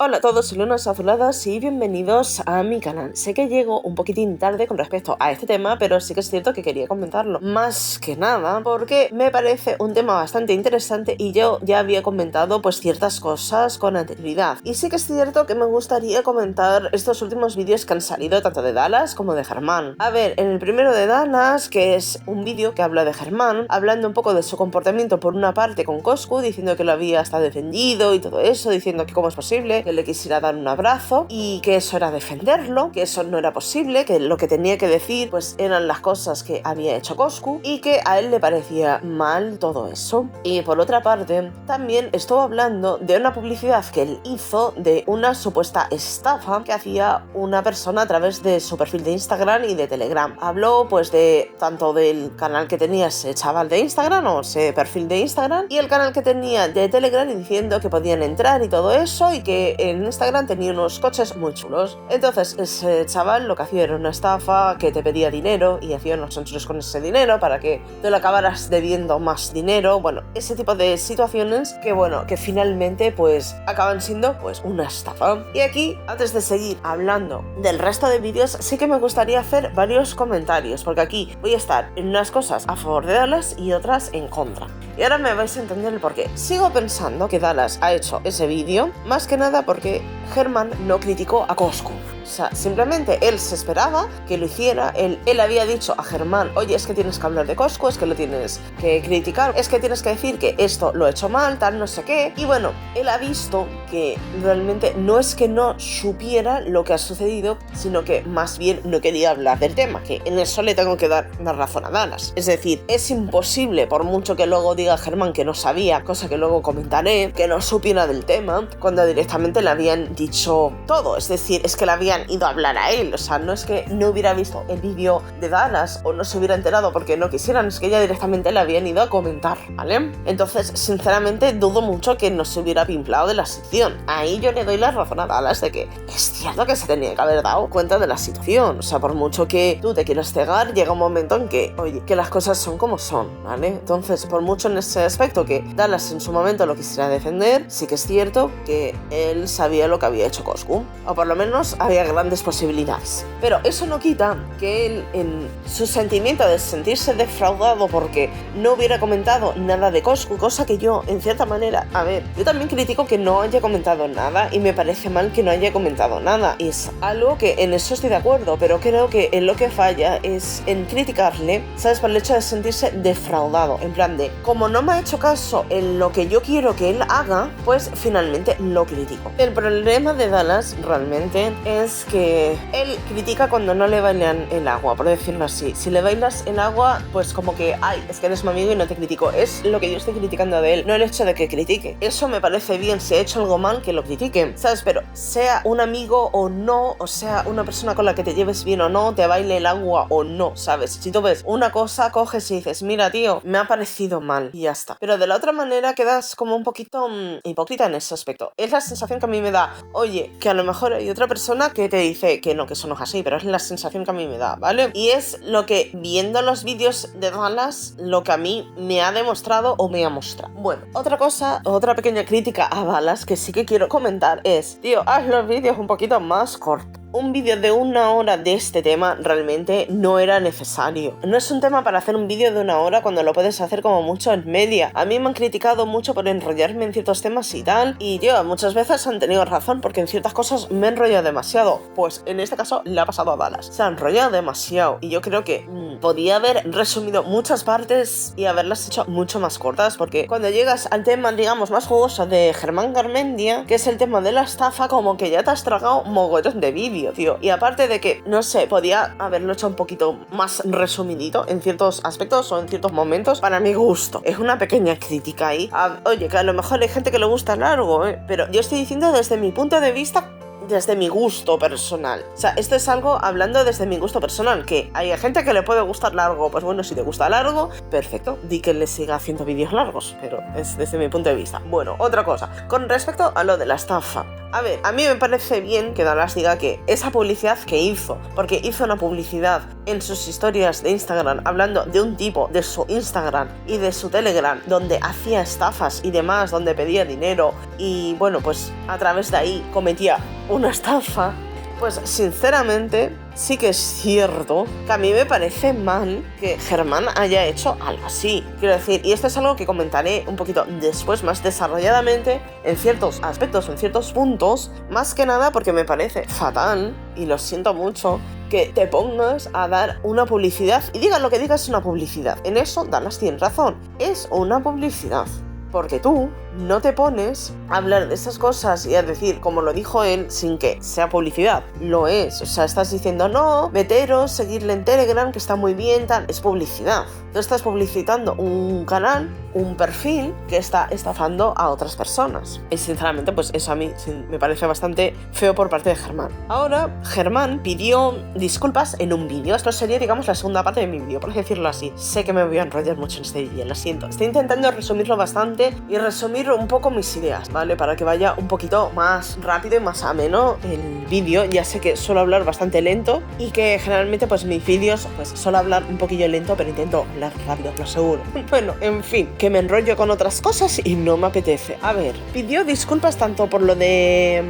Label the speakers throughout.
Speaker 1: Hola a todos, lunas azuladas y bienvenidos a mi canal. Sé que llego un poquitín tarde con respecto a este tema, pero sí que es cierto que quería comentarlo. Más que nada porque me parece un tema bastante interesante y yo ya había comentado pues ciertas cosas con anterioridad. Y sí que es cierto que me gustaría comentar estos últimos vídeos que han salido tanto de Dallas como de Germán. A ver, en el primero de Dallas, que es un vídeo que habla de Germán, hablando un poco de su comportamiento por una parte con Coscu, diciendo que lo había hasta defendido y todo eso, diciendo que cómo es posible que le quisiera dar un abrazo y que eso era defenderlo, que eso no era posible, que lo que tenía que decir pues eran las cosas que había hecho Coscu y que a él le parecía mal todo eso. Y por otra parte, también estuvo hablando de una publicidad que él hizo de una supuesta estafa que hacía una persona a través de su perfil de Instagram y de Telegram. Habló pues de tanto del canal que tenía ese chaval de Instagram o ese perfil de Instagram y el canal que tenía de Telegram, diciendo que podían entrar y todo eso y que en Instagram tenía unos coches muy chulos. Entonces ese chaval lo que hacía era una estafa, que te pedía dinero y hacía unos anuncios con ese dinero para que te lo acabaras debiendo más dinero. Bueno, ese tipo de situaciones que bueno, que finalmente pues acaban siendo pues una estafa. Y aquí, antes de seguir hablando del resto de vídeos, sí que me gustaría hacer varios comentarios, porque aquí voy a estar en unas cosas a favor de Dallas y otras en contra. Y ahora me vais a entender el porqué. Sigo pensando que Dallas ha hecho ese vídeo más que nada porque Germán no criticó a Coscu. O sea, simplemente él se esperaba que lo hiciera. Él había dicho a Germán, oye, es que tienes que hablar de Coscu, es que lo tienes que criticar, es que tienes que decir que esto lo he hecho mal, tal, no sé qué. Y bueno, él ha visto que realmente no es que no supiera lo que ha sucedido, sino que más bien no quería hablar del tema, que en eso le tengo que dar razón a Dallas. Es decir, es imposible, por mucho que luego diga Germán que no sabía, cosa que luego comentaré, que no supiera del tema, cuando directamente le habían dicho todo. Es decir, es que le habían ido a hablar a él. O sea, no es que no hubiera visto el vídeo de Dallas o no se hubiera enterado porque no quisieran, es que ya directamente le habían ido a comentar, ¿vale? Entonces, sinceramente, dudo mucho que no se hubiera pimplado de la sección. Ahí yo le doy la razón a Dallas de que es cierto que se tenía que haber dado cuenta de la situación. O sea, por mucho que tú te quieras cegar, llega un momento en que, oye, que las cosas son como son, ¿vale? Entonces, por mucho en ese aspecto que Dallas en su momento lo quisiera defender, sí que es cierto que él sabía lo que había hecho Coscu, o por lo menos había grandes posibilidades. Pero eso no quita que él, en su sentimiento de sentirse defraudado porque no hubiera comentado nada de Coscu, cosa que yo, en cierta manera, a ver, yo también critico que no haya comentado nada y me parece mal que no haya comentado nada. Es algo que en eso estoy de acuerdo, pero creo que en lo que falla es en criticarle, ¿sabes? Por el hecho de sentirse defraudado, en plan de, como no me ha hecho caso en lo que yo quiero que él haga, pues finalmente lo critico. El problema de Dallas realmente es que él critica cuando no le bailan el agua, por decirlo así. Si le bailas el agua, pues como que, ay, es que eres mi amigo y no te critico. Es lo que yo estoy criticando de él, no el hecho de que critique. Eso me parece bien, si ha hecho algo mal, que lo critique, ¿sabes? Pero sea un amigo o no, o sea una persona con la que te lleves bien o no, te baile el agua o no, ¿sabes? Si tú ves una cosa, coges y dices, mira, tío, me ha parecido mal y ya está. Pero de la otra manera quedas como un poquito hipócrita en ese aspecto. Es la sensación que a mí me da, oye, que a lo mejor hay otra persona que te dice que no, que eso no es así, pero es la sensación que a mí me da, ¿vale? Y es lo que, viendo los vídeos de Dallas, lo que a mí me ha demostrado o me ha mostrado. Bueno, otra cosa, otra pequeña crítica a Dallas que sí que quiero comentar es, tío, haz los vídeos un poquito más cortos. Un vídeo de 1 hora de este tema realmente no era necesario. No es un tema para hacer un vídeo de 1 hora cuando lo puedes hacer como mucho en media. A mí me han criticado mucho por enrollarme en ciertos temas y tal, y yo muchas veces han tenido razón porque en ciertas cosas me he enrollado demasiado. Pues en este caso le ha pasado a Dallas. Se ha enrollado demasiado y yo creo que podía haber resumido muchas partes y haberlas hecho mucho más cortas, porque cuando llegas al tema, digamos, más jugoso de Germán Garmendia, que es el tema de la estafa, como que ya te has tragado mogollón de vídeos, tío. Y aparte de que, no sé, podía haberlo hecho un poquito más resumidito en ciertos aspectos o en ciertos momentos, para mi gusto. Es una pequeña crítica ahí. Oye, que a lo mejor hay gente que le gusta largo, pero yo estoy diciendo desde mi punto de vista, desde mi gusto personal. O sea, esto es algo hablando desde mi gusto personal, que hay gente que le puede gustar largo, pues bueno, si te gusta largo, perfecto, di que le siga haciendo vídeos largos, pero es desde mi punto de vista. Bueno, otra cosa, con respecto a lo de la estafa. A ver, a mí me parece bien que Dallas diga que esa publicidad que hizo, porque hizo una publicidad en sus historias de Instagram hablando de un tipo de su Instagram y de su Telegram donde hacía estafas y demás, donde pedía dinero y bueno, pues a través de ahí cometía una estafa. Pues sinceramente sí que es cierto que a mí me parece mal que Germán haya hecho algo así. Quiero decir, y esto es algo que comentaré un poquito después, más desarrolladamente, en ciertos aspectos, en ciertos puntos, más que nada porque me parece fatal, y lo siento mucho, que te pongas a dar una publicidad, y digas lo que digas, es una publicidad. En eso Dallas tiene razón, es una publicidad. Porque tú no te pones a hablar de esas cosas y a decir, como lo dijo él, sin que sea publicidad. Lo es. O sea, estás diciendo, no, meteros, seguirle en Telegram, que está muy bien, tal. Es publicidad. Tú estás publicitando un canal, un perfil que está estafando a otras personas. Y sinceramente, pues eso a mí me parece bastante feo por parte de Germán. Ahora, Germán pidió disculpas en un vídeo. Esto sería, digamos, la segunda parte de mi vídeo, por decirlo así. Sé que me voy a enrollar mucho en este vídeo, lo siento. Estoy intentando resumirlo bastante y resumir un poco mis ideas, ¿vale? Para que vaya un poquito más rápido y más ameno el vídeo. Ya sé que suelo hablar bastante lento y que generalmente pues mis vídeos pues suelo hablar un poquillo lento, pero intento hablar rápido, lo seguro. Bueno, en fin, que me enrollo con otras cosas y no me apetece. A ver, pidió disculpas tanto por lo de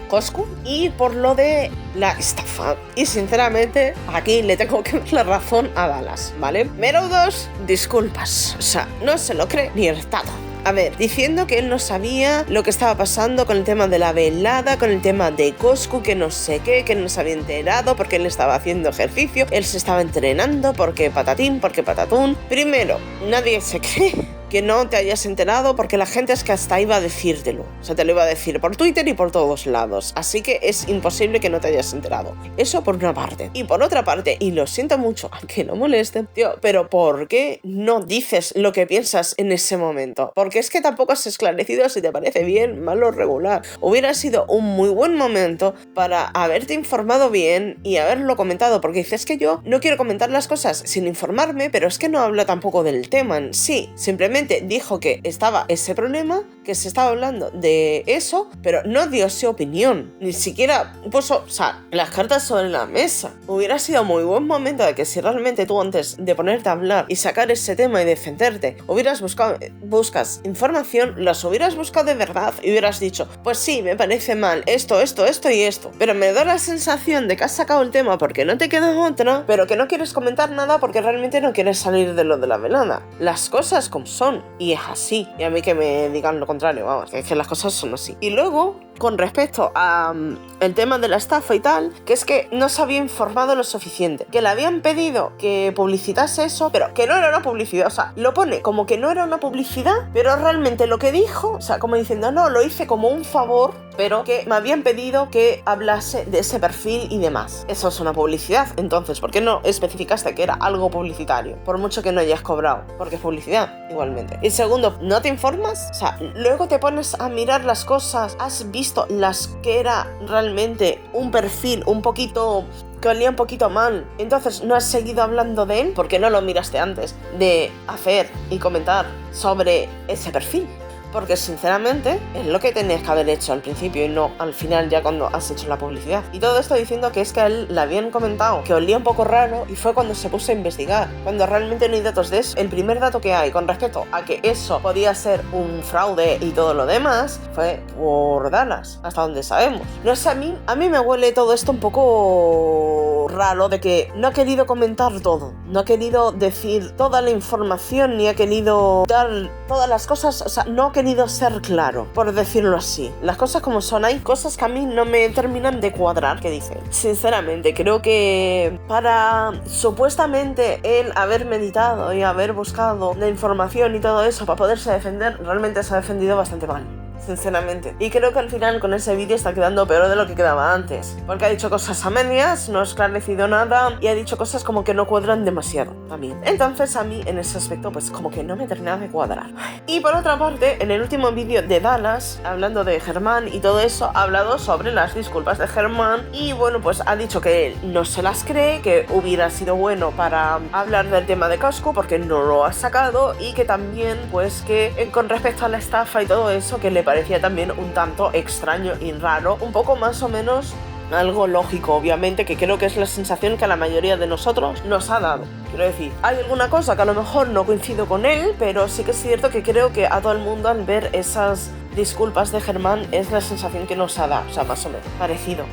Speaker 1: Coscu y por lo de la estafa. Y sinceramente, aquí le tengo que dar la razón a Dallas, ¿vale? Menudos disculpas. O sea, no se lo cree ni el Estado. A ver, diciendo que él no sabía lo que estaba pasando con el tema de la velada, con el tema de Coscu, que no sé qué, que no se había enterado porque él estaba haciendo ejercicio, él se estaba entrenando, porque patatín, porque patatún. Primero, nadie se cree que no te hayas enterado porque la gente es que hasta iba a decírtelo. O sea, te lo iba a decir por Twitter y por todos lados. Así que es imposible que no te hayas enterado. Eso por una parte. Y por otra parte, y lo siento mucho, aunque no moleste, tío, pero ¿por qué no dices lo que piensas en ese momento? Porque es que tampoco has esclarecido si te parece bien, mal o regular. Hubiera sido un muy buen momento para haberte informado bien y haberlo comentado, porque dices que yo no quiero comentar las cosas sin informarme, pero es que no habla tampoco del tema en sí. Simplemente dijo que estaba ese problema, que se estaba hablando de eso, pero no dio su opinión, ni siquiera puso, o sea, las cartas sobre la mesa. Hubiera sido muy buen momento de que si realmente tú antes de ponerte a hablar y sacar ese tema y defenderte, buscas información, las hubieras buscado de verdad y hubieras dicho, pues sí, me parece mal esto y esto, pero me da la sensación de que has sacado el tema porque no te queda otra, pero que no quieres comentar nada porque realmente no quieres salir de lo de la velada. Las cosas como son. Y es así. Y a mí que me digan lo contrario, vamos, que es que las cosas son así. Y luego, con respecto a el tema de la estafa y tal, que es que no se había informado lo suficiente. Que le habían pedido que publicitase eso, pero que no era una publicidad. O sea, lo pone como que no era una publicidad, pero realmente lo que dijo, o sea, como diciendo, no, lo hice como un favor, pero que me habían pedido que hablase de ese perfil y demás. Eso es una publicidad. Entonces, ¿por qué no especificaste que era algo publicitario? Por mucho que no hayas cobrado, porque es publicidad, igualmente. Y segundo, ¿no te informas? O sea, luego te pones a mirar las cosas, has visto las que era realmente un perfil un poquito que olía un poquito mal, entonces no has seguido hablando de él porque no lo miraste antes de hacer y comentar sobre ese perfil. Porque sinceramente es lo que tenías que haber hecho al principio y no al final ya cuando has hecho la publicidad. Y todo esto diciendo que es que a él le habían comentado que olía un poco raro y fue cuando se puso a investigar, cuando realmente no hay datos de eso. El primer dato que hay con respecto a que eso podía ser un fraude y todo lo demás fue por Dallas, hasta donde sabemos. No sé, a mí me huele todo esto un poco raro de que no ha querido comentar todo, no ha querido decir toda la información ni ha querido dar todas las cosas, o sea, no ha querido ser claro, por decirlo así. Las cosas como son, hay cosas que a mí no me terminan de cuadrar, que dicen. Sinceramente, creo que para supuestamente él haber meditado y haber buscado la información y todo eso para poderse defender, realmente se ha defendido bastante mal. Sinceramente. Y creo que al final con ese vídeo está quedando peor de lo que quedaba antes. Porque ha dicho cosas a medias, no ha esclarecido nada y ha dicho cosas como que no cuadran demasiado también. Entonces a mí en ese aspecto pues como que no me termina de cuadrar. Y por otra parte, en el último vídeo de Dallas, hablando de Germán y todo eso, ha hablado sobre las disculpas de Germán y bueno, pues ha dicho que él no se las cree, que hubiera sido bueno para hablar del tema de Coscu porque no lo ha sacado y que también pues que con respecto a la estafa y todo eso, que le parece parecía también un tanto extraño y raro, un poco más o menos algo lógico, obviamente, que creo que es la sensación que a la mayoría de nosotros nos ha dado. Quiero decir, hay alguna cosa que a lo mejor no coincido con él, pero sí que es cierto que creo que a todo el mundo al ver esas disculpas de Germán es la sensación que nos ha dado, o sea, más o menos, parecido.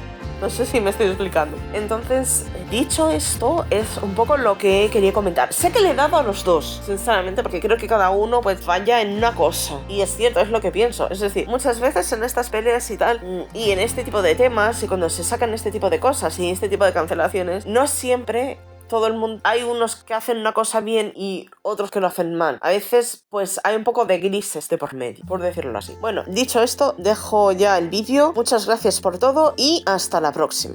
Speaker 1: No sé si me estoy explicando. Entonces, dicho esto, es un poco lo que quería comentar. Sé que le he dado a los dos, sinceramente, porque creo que cada uno pues falla en una cosa. Y es cierto, es lo que pienso. Es decir, muchas veces en estas peleas y tal, y en este tipo de temas, y cuando se sacan este tipo de cosas y este tipo de cancelaciones, no siempre todo el mundo, hay unos que hacen una cosa bien y otros que lo hacen mal. A veces pues hay un poco de grises de por medio, por decirlo así. Bueno, dicho esto, dejo ya el vídeo. Muchas gracias por todo y hasta la próxima.